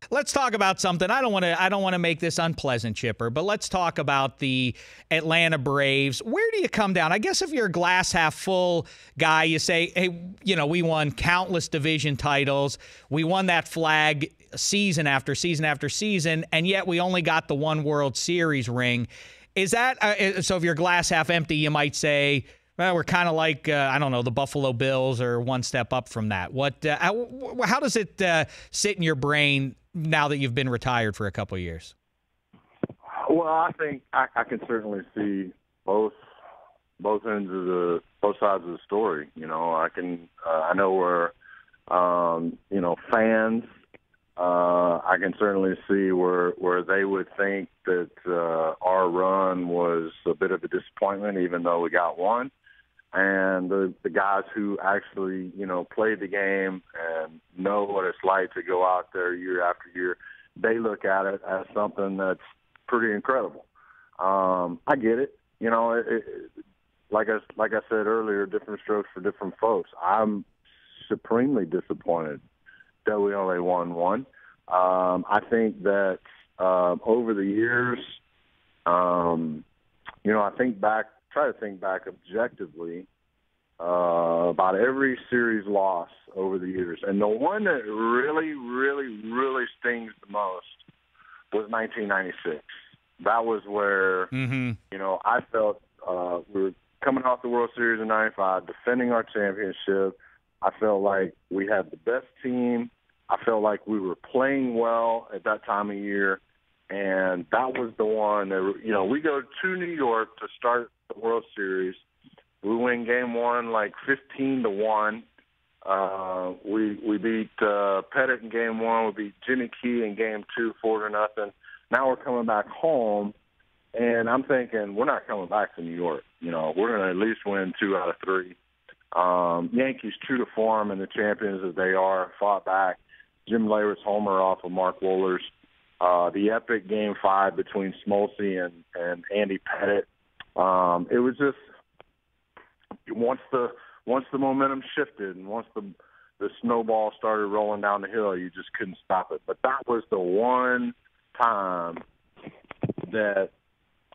let's talk about something. I don't want to make this unpleasant, Chipper, but let's talk about the Atlanta Braves. Where do you come down? I guess if you're a glass half full guy, you say, hey, we won countless division titles. We won that flag season after season after season, and yet we only got the one World Series ring. Is that so? If you're glass half empty, you might say, well, we're kind of like, the Buffalo Bills or one step up from that. How does it sit in your brain now that you've been retired for a couple of years? Well, I think I can certainly see both sides of the story. I know we're, fans. I can certainly see where they would think that our run was a bit of a disappointment, even though we got one. And the guys who actually, play the game and know what it's like to go out there year after year, they look at it as something that's pretty incredible. I get it. Like I said earlier, different strokes for different folks. I'm supremely disappointed that we only won one. I think that over the years, try to think back objectively about every series loss over the years. And the one that really, really, really stings the most was 1996. That was where, I felt we were coming off the World Series in 95, defending our championship. I felt like we had the best team. I felt like we were playing well at that time of year. And that was the one that, we go to New York to start the World Series. We win game one like 15-1. We beat Pettit in game one. We beat Jimmy Key in game two, 4-0. Now we're coming back home, and I'm thinking we're not coming back to New York. We're going to at least win 2 out of 3. Yankees, true to form and the champions as they are, fought back. Jim Leyrit's homer off of Mark Wohlers. The epic Game 5 between Smoltz and Andy Pettit. It was just once the momentum shifted and once the snowball started rolling down the hill, you just couldn't stop it. But that was the one time that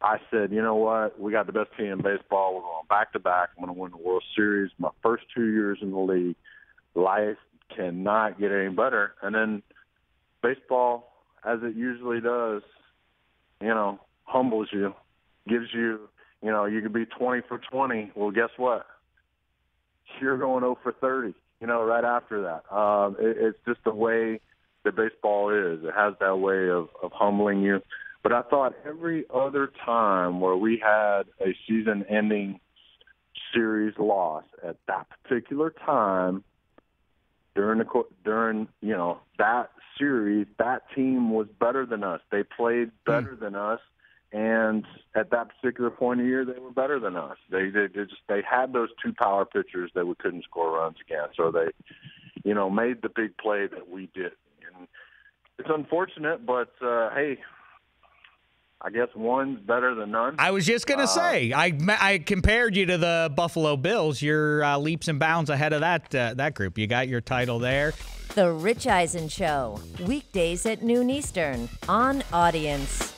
I said, you know what, we got the best team in baseball. We're going back-to-back. I'm going to win the World Series. My first 2 years in the league, life cannot get any better. And then baseball, as it usually does, humbles you, gives you, you could be 20 for 20. Well, guess what? You're going 0 for 30, right after that. It's just the way that baseball is. It has that way of humbling you. But I thought every other time where we had a season-ending series loss at that particular time, during that series, that team was better than us. They played better than us, and at that particular point of the year, they were better than us. They had those 2 power pitchers that we couldn't score runs against, so they, made the big play that we did. And it's unfortunate, but hey. I guess one's better than none. I was just going to say, I compared you to the Buffalo Bills. You're leaps and bounds ahead of that group. You got your title there. The Rich Eisen Show, weekdays at noon Eastern on Audience.